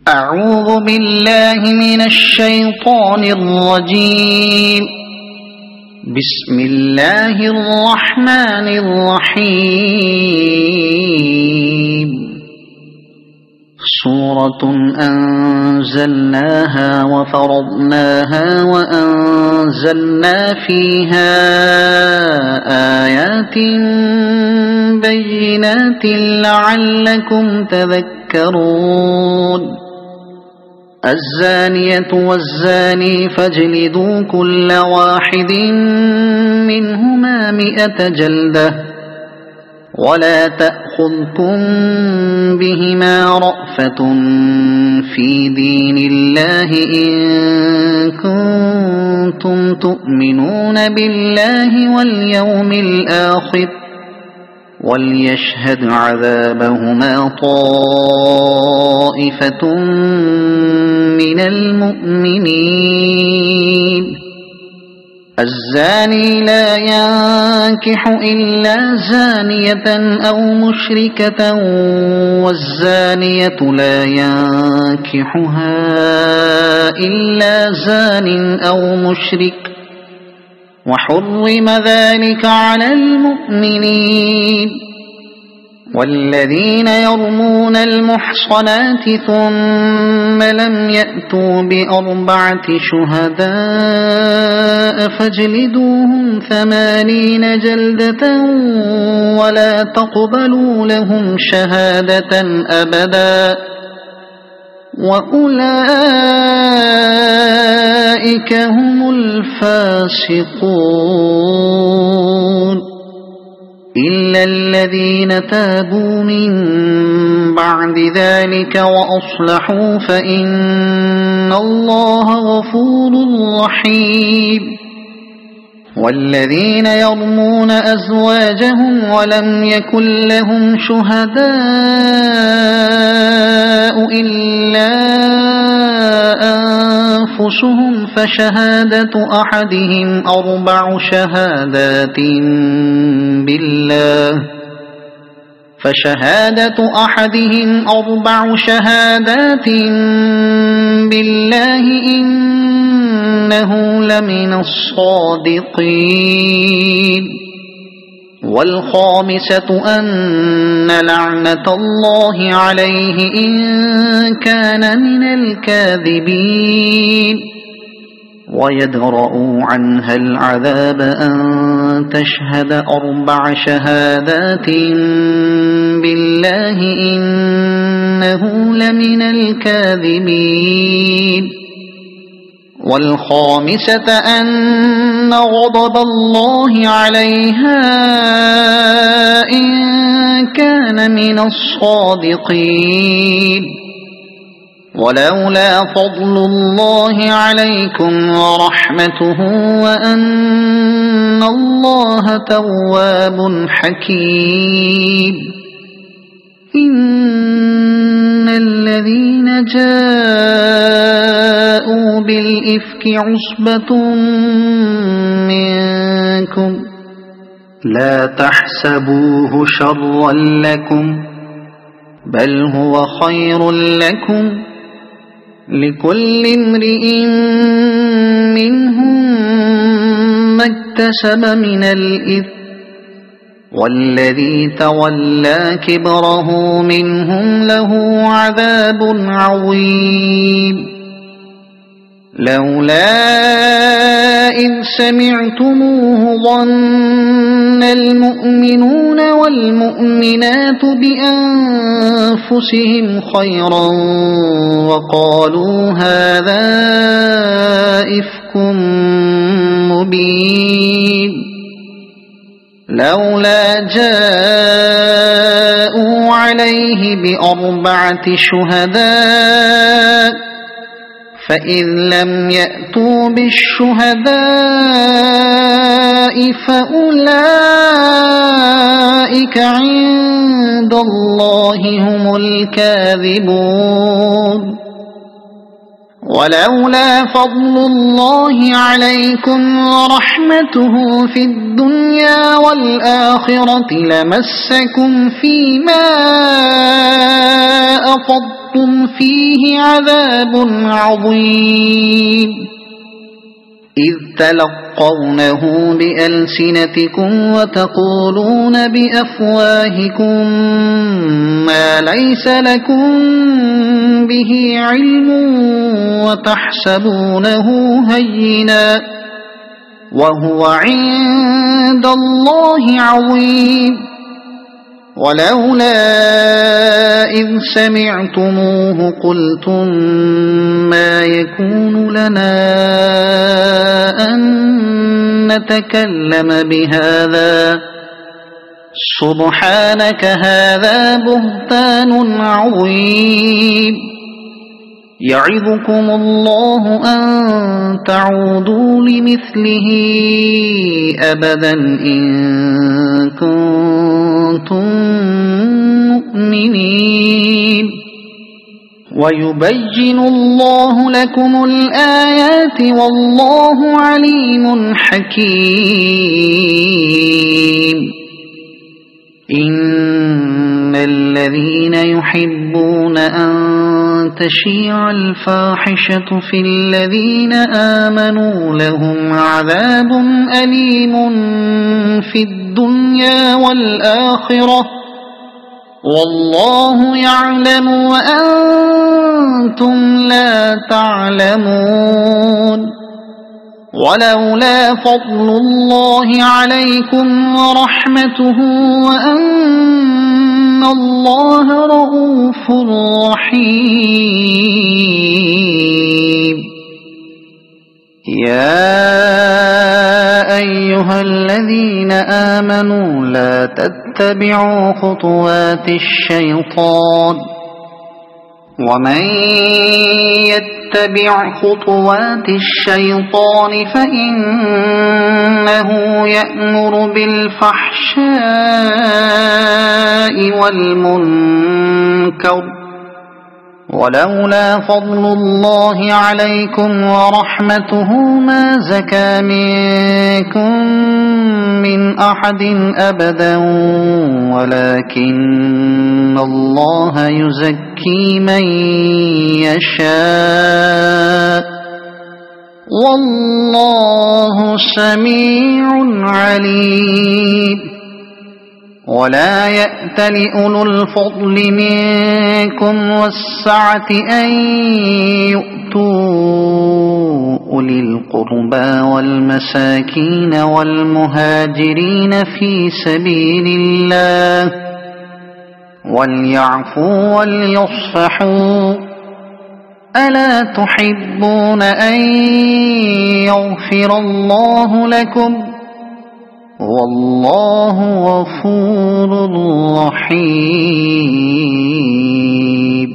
أعوذ بالله من الشيطان الرجيم. بسم الله الرحمن الرحيم. سورة أنزلناها وفرضناها وأنزلنا فيها آيات بينات لعلكم تذكرون. الزانية والزاني فاجلدوا كل واحد منهما 100 جلدة ولا تأخذكم بهما رأفة في دين الله إن كنتم تؤمنون بالله واليوم الآخر وليشهد عذابهما طائفة من المؤمنين. الزاني لا ينكح إلا زانية أو مشركة والزانية لا ينكحها إلا زان أو مشرك وحرم ذلك على المؤمنين. والذين يرمون المحصنات ثم لم يأتوا ب4 شهداء فاجلدوهم 80 جلدة ولا تقبلوا لهم شهادة أبدا وأولئك هم الفاسقون. إلا الذين تابوا من بعد ذلك وأصلحوا فإن الله غفور رحيم. والذين يرمون أزواجهم ولم يكن لهم شهداء إلا أنفسهم فشهادة أحدهم 4 شهادات بالله إنه لمن الصادقين. والخامسة أن لعنة الله عليه إن كان من الكاذبين. ويدرأ عنها العذاب أن تشهد 4 شهادات بالله إنه لمن الكاذبين. والخامسة أن غضب الله عليها إن كان من الصادقين. ولولا فضل الله عليكم ورحمته وأن الله تواب حكيم. إن الذين جاءوا بالإفك عصبة منكم لا تحسبوه شرا لكم بل هو خير لكم لكل امرئ منهم ما اكتسب من الإثم والذي تولى كبره منهم له عذاب عظيم. لولا إذ سمعتموه ظن المؤمنون والمؤمنات بأنفسهم خيرا وقالوا هذا إفك مبين. لولا جاءوا عليه ب4 شهداء فإذ لم يأتوا بالشهداء فأولئك عند الله هم الكاذبون. ولولا فضل الله عليكم ورحمته في الدنيا والآخرة لمسكم فيما أفضتم لكم فيه عذاب عظيم إذ تلقونه بألسنتكم وتقولون بأفواهكم ما ليس لكم به علم وتحسبونه هينا وهو عند الله عظيم ولولا إذ سمعتموه قلتم ما يكون لنا أن نتكلم بهذا سبحانك هذا بهتان عظيم يعظكم الله أن تعودوا لمثله أبدا إن كنتم مؤمنين ويبين الله لكم الآيات والله عليم حكيم إن الذين يحبون أن تشيع الفاحشة في الذين آمنوا لهم عذاب أليم في الدنيا والآخرة والله يعلم وأنتم لا تعلمون ولولا فضل الله عليكم ورحمته وأن الله رؤوف رحيم يا أيها الذين آمنوا لا تتبعوا خطوات الشيطان ومن يتبع خطوات الشيطان فإنه يأمر بالفحشاء والمنكر ولولا فضل الله عليكم ورحمته ما زكى منكم من أحد أبدا ولكن الله يزكي من يشاء والله سميع عليم ولا يأت لأولو الفضل منكم والسعة أن يؤتوا أولي القربى والمساكين والمهاجرين في سبيل الله وليعفوا وليصفحوا ألا تحبون أن يغفر الله لكم والله غفور رحيم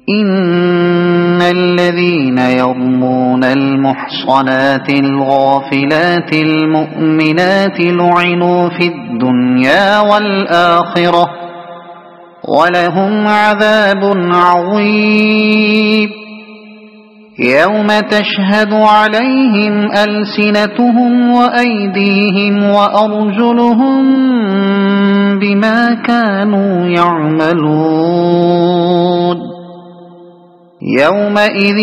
إن الذين يرمون المحصنات الغافلات المؤمنات لعنوا في الدنيا والآخرة ولهم عذاب عظيم يوم تشهد عليهم ألسنتهم وأيديهم وأرجلهم بما كانوا يعملون يومئذ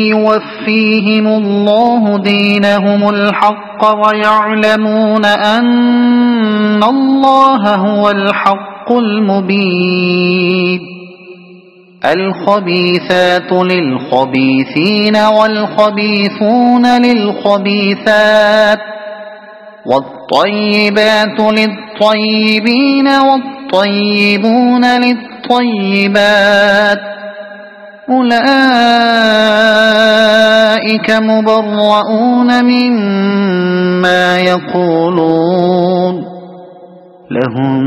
يوفيهم الله دينهم الحق ويعلمون أن الله هو الحق المبين الخبيثات للخبيثين والخبيثون للخبيثات والطيبات للطيبين والطيبون للطيبات أولئك مبرؤون مما يقولون لهم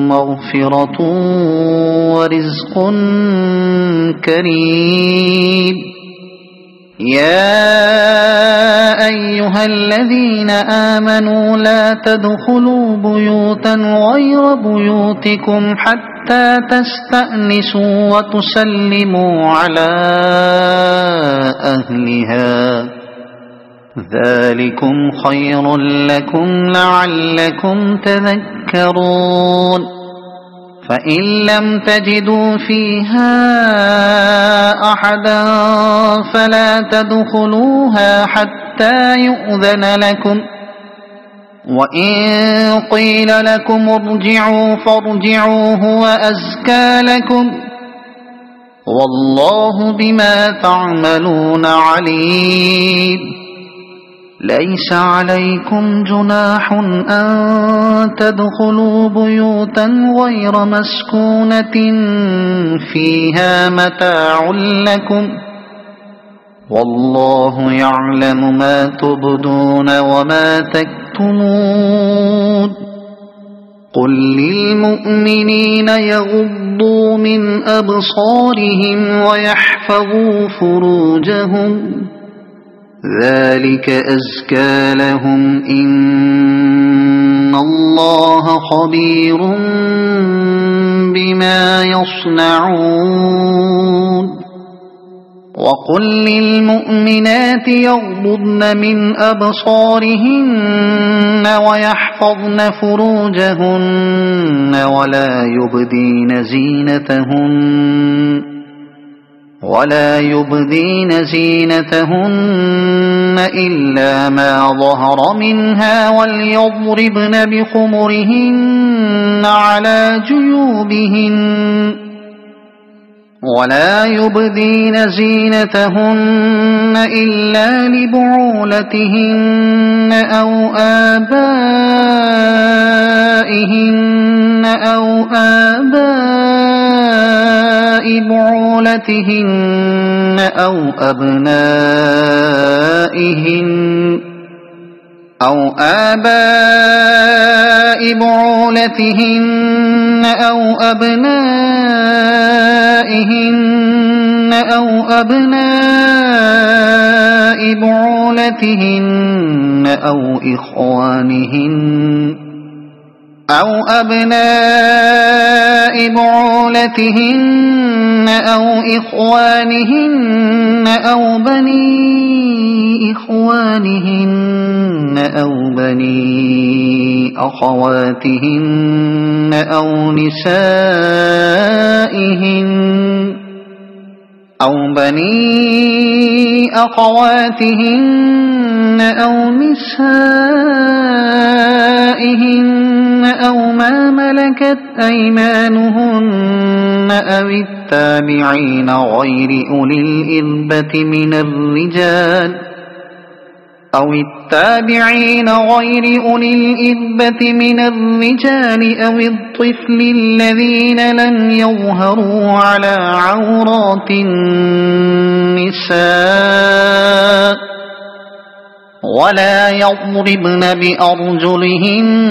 مغفرة ورزق كريم يا أيها الذين آمنوا لا تدخلوا بيوتا غير بيوتكم حتى تستأنسوا وتسلموا على أهلها ذلكم خير لكم لعلكم تذكرون فإن لم تجدوا فيها أحدا فلا تدخلوها حتى يؤذن لكم، وإن قيل لكم ارجعوا فارجعوا هو أزكى لكم، والله بما تعملون عليم. ليس عليكم جناح أن تدخلوا بيوتا غير مسكونة فيها متاع لكم، والله يعلم ما تبدون وما تكتمون. قل للمؤمنين يغضوا من أبصارهم ويحفظوا فروجهم، ذلك أزكى لهم، إن الله خبير بما يصنعون. وقل للمؤمنات يغضضن من أبصارهن ويحفظن فروجهن ولا يبدين زينتهن إلا ما ظهر منها، وليضربن بخمرهن على جيوبهن، ولا يبدين زينتهن إلا لبعولتهن أو آبائهن أو آباء بعولتهن أو أبنائهن أو آباء بعولتهن أو أبنائهن أو أبناء بعولتهن أو إخوانهن أو أبناء بعولتهن أو إخوانهن أو بني إخوانهن أو بني أخواتهن أو نسائهن أو بني أخواتهن أو نسائهن أو ما ملكت أيمانهن أو التابعين غير أولي الإربة من الرجال أو الطفل الذين لم يظهروا على عورات النساء، ولا يضربن بأرجلهن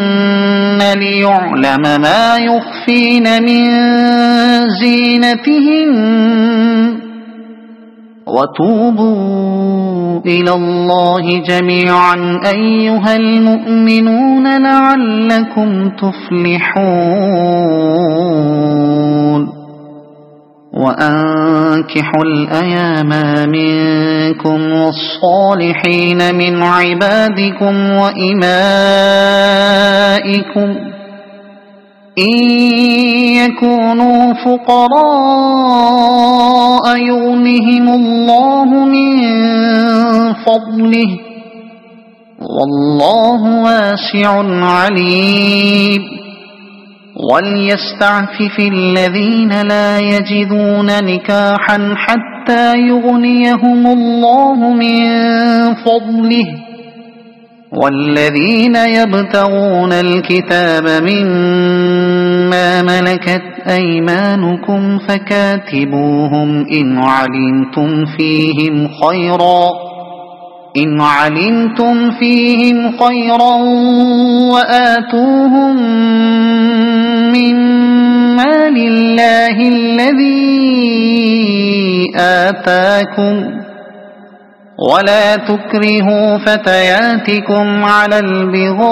ليعلم ما يخفين من زينتهن، وتوبوا إلى الله جميعا أيها المؤمنون لعلكم تفلحون. وأنكحوا الأيام منكم والصالحين من عبادكم وإمائكم إن يكونوا فقراء يغنهم الله من فضله، والله واسع عليم. وليستعفف الذين لا يجدون نكاحا حتى يغنيهم الله من فضله، والذين يبتغون الكتاب مما ملكت أيمانكم فكاتبوهم إن علمتم فيهم خيرا وآتوهم مما لله الذي آتاكم، ولا تكرهوا فتياتكم على البغاء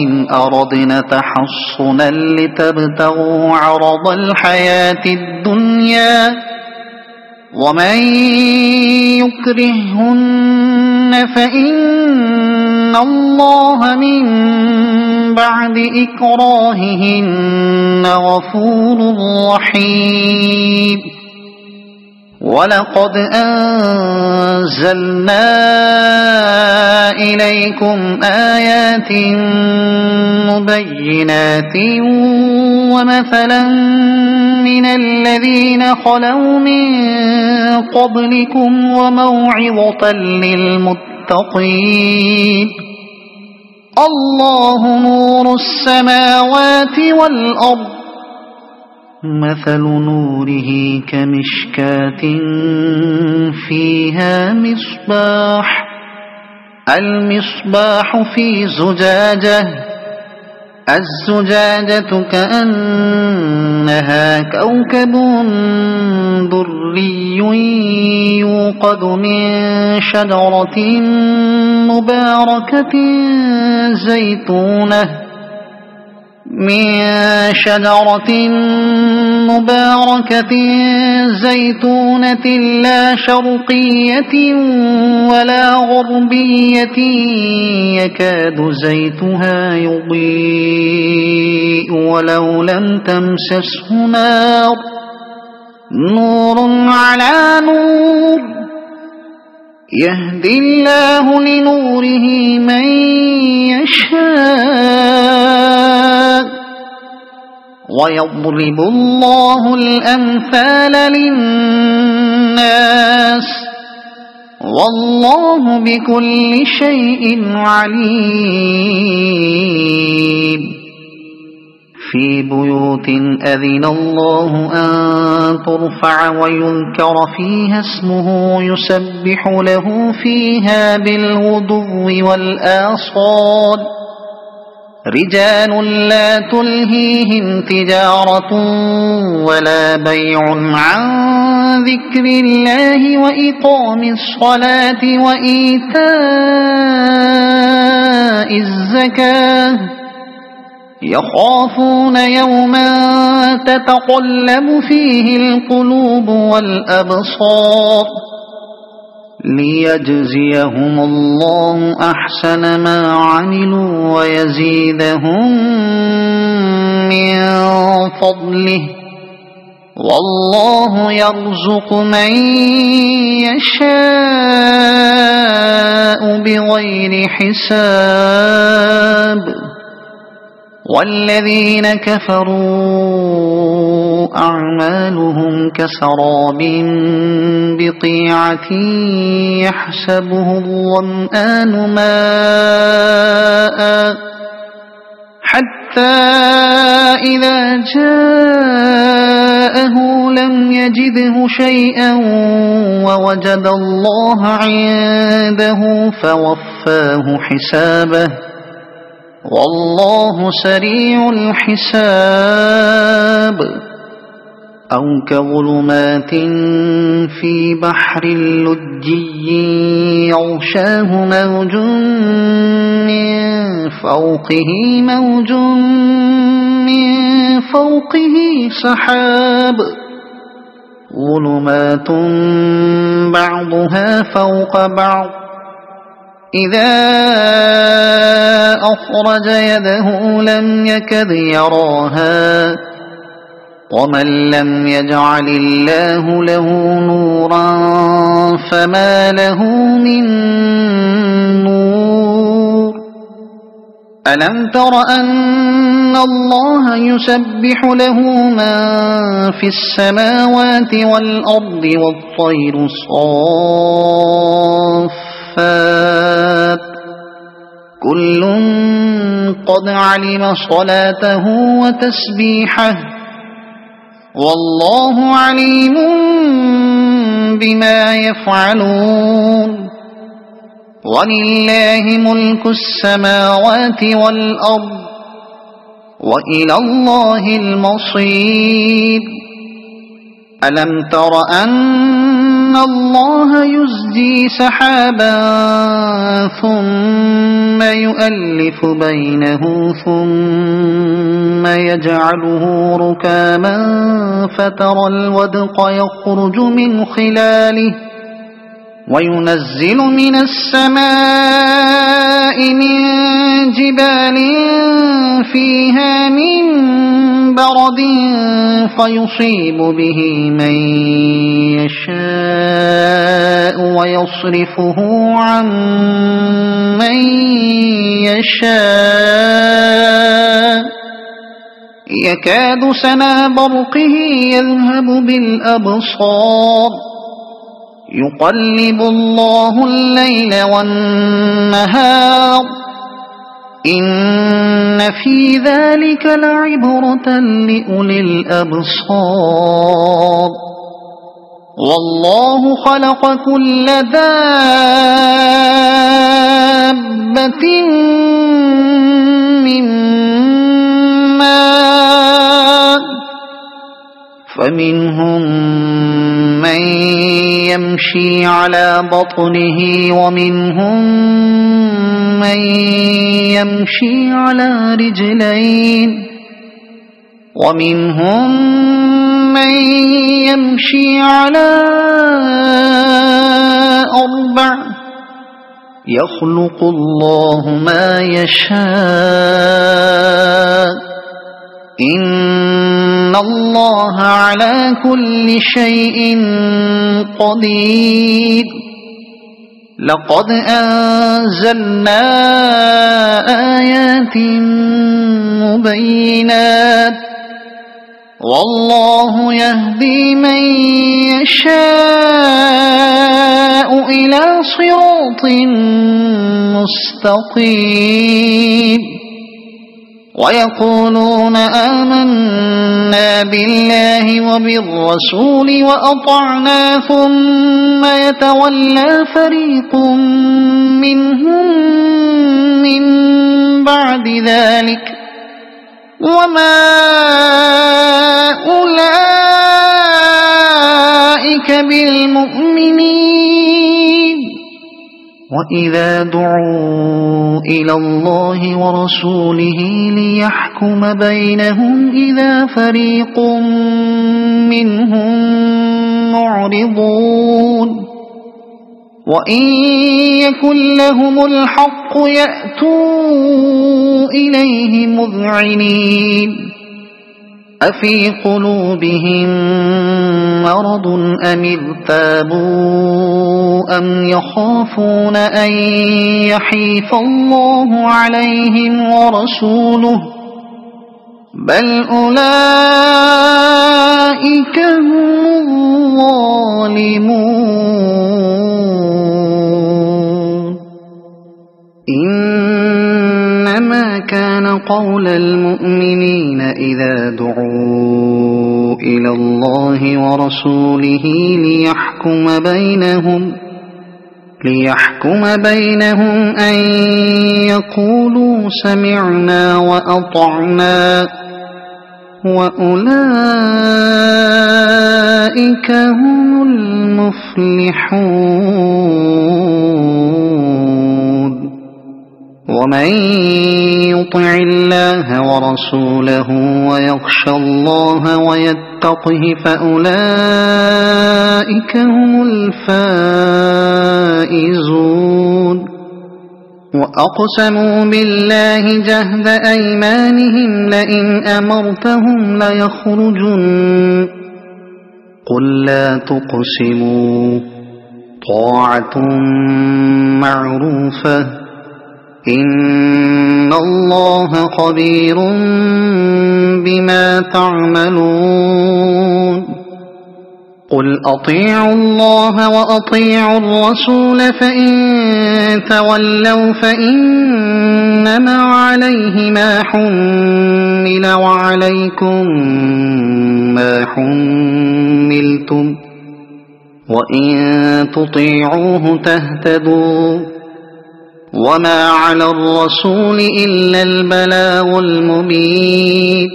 إن أردنا تحصنا لتبتغوا عرض الحياة الدنيا، ومن يكرههن فإن الله من بعد إكراههن غفور رحيم ولقد أنزلنا إليكم آيات مبينات ومثلا من الذين خلوا من قبلكم وموعظة للمتقين الله نور السماوات والأرض مثل نوره كمشكاة فيها مصباح المصباح في زجاجة الزجاجة كأنها كوكب دري يوقد من شجرة مباركة زيتونة لا شرقية ولا غربية يكاد زيتها يضيء ولو لم تمسسه نار نور على نور يهدي الله لنوره من يشاء ويضرب الله الأمثال للناس والله بكل شيء عليم في بيوت أذن الله أن ترفع ويذكر فيها اسمه يسبح له فيها بالغدو والآصال رجال لا تلهيهم تجارة ولا بيع عن ذكر الله وإقام الصلاة وإيتاء الزكاة يخافون يوما تتقلب فيه القلوب والأبصار ليجزيهم الله أحسن ما عملوا ويزيدهم من فضله والله يرزق من يشاء بغير حساب والذين كفروا أعمالهم كسراب بقيعة يحسبه الظمآن ماء حتى إذا جاءه لم يجده شيئا ووجد الله عنده فوفاه حسابه والله سريع الحساب أو كظلمات في بحر لجي يغشاه موج من فوقه سحاب ظلمات بعضها فوق بعض إذا أخرج يده لم يكد يراها ومن لم يجعل الله له نورا فما له من نور ألم تر أن الله يسبح له من في السماوات والأرض والطير صافات كل قد علم صلاته وتسبيحه والله عليم بما يفعلون ولله ملك السماوات والأرض وإلى الله المصير ألم تر أن الله يزجي سحابا ثم يؤلف بينه ثم يجعله ركاما فترى الودق يخرج من خلاله وينزل من السماء من جبال فيها من برد فيصيب به من يشاء ويصرفه عن من يشاء يكاد سنا برقه يذهب بالأبصار يقلب الله الليل والنهار إن في ذلك لعبرة لأولي الأبصار والله خلق كل دابة من ماء فمنهم من يمشي على بطنه ومنهم من يمشي على رجلين ومنهم من يمشي على 4 يخلق الله ما يشاء إن الله على كل شيء قدير لقد أنزلنا آيات مبينات والله يهدي من يشاء إلى صراط مستقيم ويقولون آمنا بالله وبالرسول وأطعنا ثم يتولى فريق منهم من بعد ذلك وما أولئك بالمؤمنين وإذا دعوا إلى الله ورسوله ليحكم بينهم إذا فريق منهم معرضون وإن يكن لهم الحق يأتوا إليه مذعنين أفي قلوبهم مرض أم ارتابوا أم يخافون أن يحيف الله عليهم ورسوله بل أولئك هم الظالمون إنما كان قول المؤمنين إذا دعوا إلى الله ورسوله ليحكم بينهم أن يقولوا سمعنا وأطعنا وأولئك هم المفلحون ومن يطع الله ورسوله ويخشى الله ويتقه فأولئك هم الفائزون وأقسموا بالله جهد أيمانهم لئن أمرتهم ليخرجن قل لا تقسموا طاعة معروفة إن الله خبير بما تعملون قل أطيعوا الله وأطيعوا الرسول فإن تولوا فإنما عليه ما حمل وعليكم ما حملتم وإن تطيعوه تهتدوا وما على الرسول إلا البلاغ المبين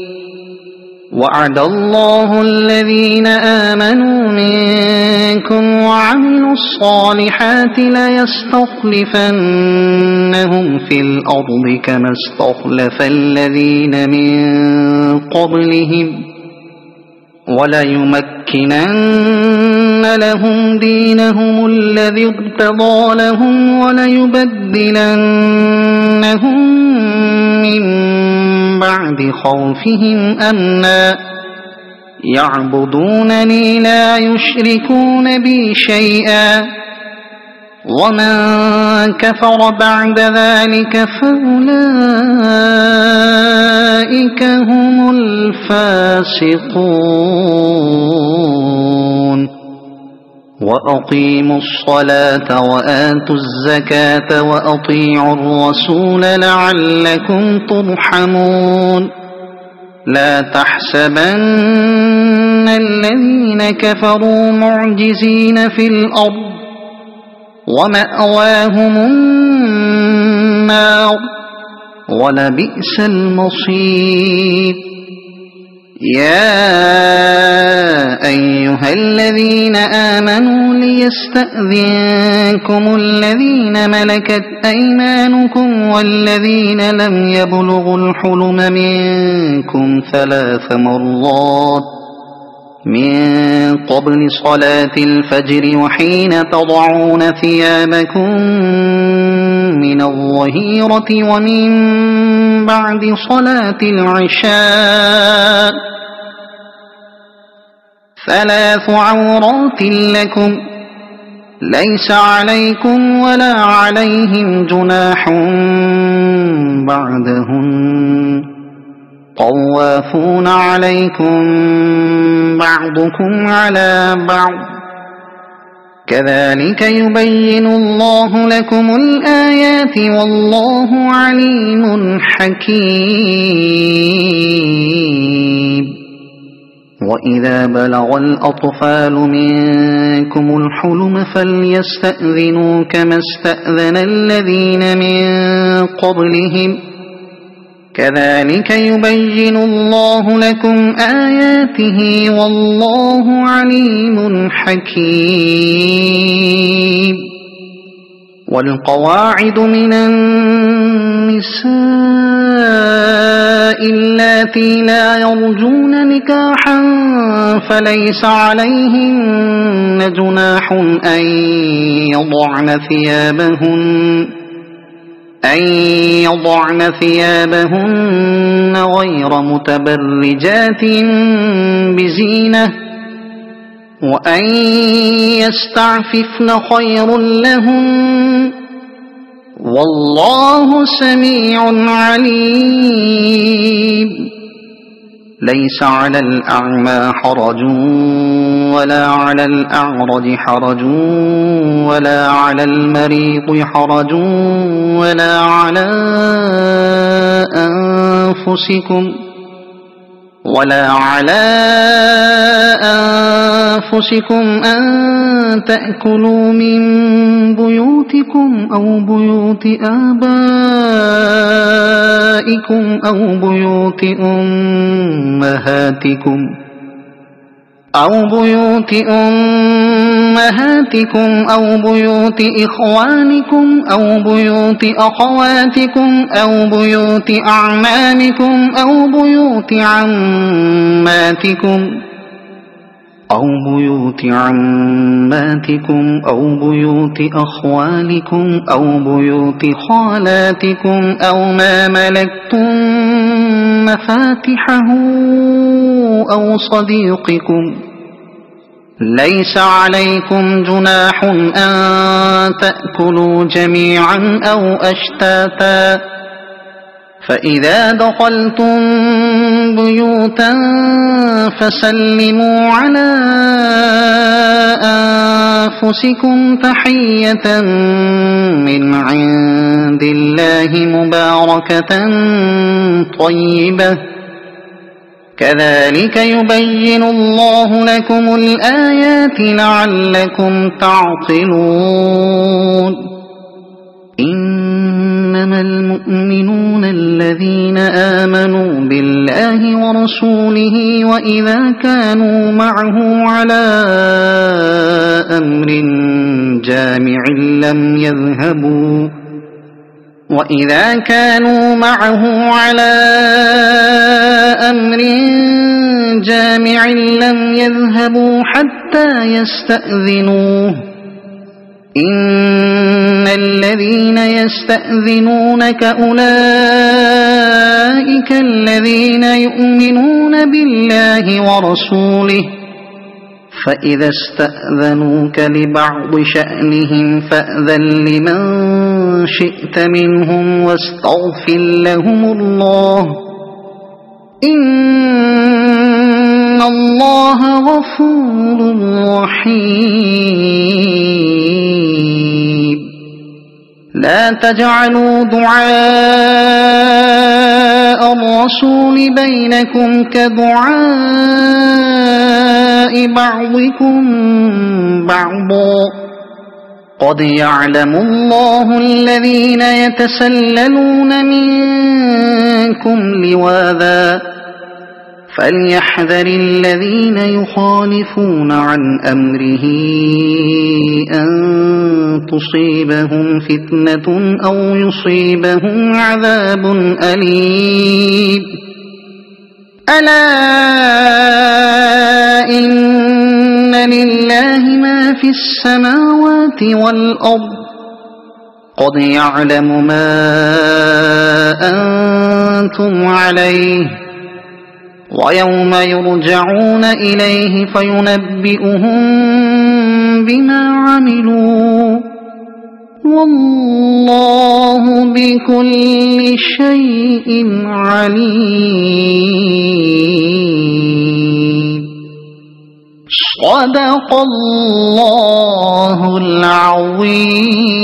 وعد الله الذين آمنوا منكم وعملوا الصالحات ليستخلفنهم في الأرض كما استخلف الذين من قبلهم وليمكنن لهم دينهم الذي ارتضى لهم وليبدلنهم من بعد خوفهم أمنا يعبدونني لا يشركون بي شيئا ومن كفر بعد ذلك فأولئك هم الفاسقون وأقيموا الصلاة وآتوا الزكاة وأطيعوا الرسول لعلكم ترحمون لا تحسبن الذين كفروا معجزين في الأرض ومأواهم النار ولبئس المصير يا أيها الذين آمنوا ليستأذنكم الذين ملكت أيمانكم والذين لم يبلغوا الحلم منكم 3 مرات من قبل صلاة الفجر وحين تضعون ثيابكم من الظهيرة ومن بعد صلاة العشاء 3 عورات لكم ليس عليكم ولا عليهم جناح بعدهن طوافون عليكم بعضكم على بعض كذلك يبين الله لكم الآيات والله عليم حكيم وإذا بلغ الأطفال منكم الحلم فليستأذنوا كما استأذن الذين من قبلهم كذلك يبين الله لكم آياته والله عليم حكيم والقواعد من النساء اللاتي لا يرجون نكاحا فليس عليهن جناح أن يضعن ثيابهن غير متبرجات بزينة وأن يستعففن خير لهن والله سميع عليم ليس على الأعمى حرج ولا على الأعرج حرج ولا على المريض حرج ولا على أنفسكم أن تأكلوا من بيوتكم أو بيوت آبائكم أو بيوت أمهاتكم أو بيوت إخوانكم أو بيوت أخواتكم أو بيوت أعمامكم أو بيوت عماتكم أو بيوت أخوالكم أو بيوت خالاتكم أو ما ملكتم مفاتحه أو صديقكم ليس عليكم جناح أن تأكلوا جميعا أو أشتاتا فإذا دخلتم بيوتا فسلموا على أنفسكم تحية من عند الله مباركة طيبة كذلك يبين الله لكم الآيات لعلكم تعقلون إنما المؤمنون الذين آمنوا بالله ورسوله وإذا كانوا معه على أمر جامع لم يذهبوا حتى حتى يستأذنوه إن الذين يستأذنونك أولئك الذين يؤمنون بالله ورسوله فإذا استأذنوك لبعض شأنهم فأذن لمن شئت منهم واستغفر لهم الله إن الله غفور رحيم لا تجعلوا دعاء الرسول بينكم كدعاء بعضكم بعضا قد يعلم الله الذين يتسللون منكم لواذا فليحذر الذين يخالفون عن أمره أن تصيبهم فتنة أو يصيبهم عذاب أليم ألا إن لله ما في السماوات والأرض قد يعلم ما أنتم عليه ويوم يرجعون إليه فينبئهم بما عملوا والله بكل شيء عليم صدق الله العظيم.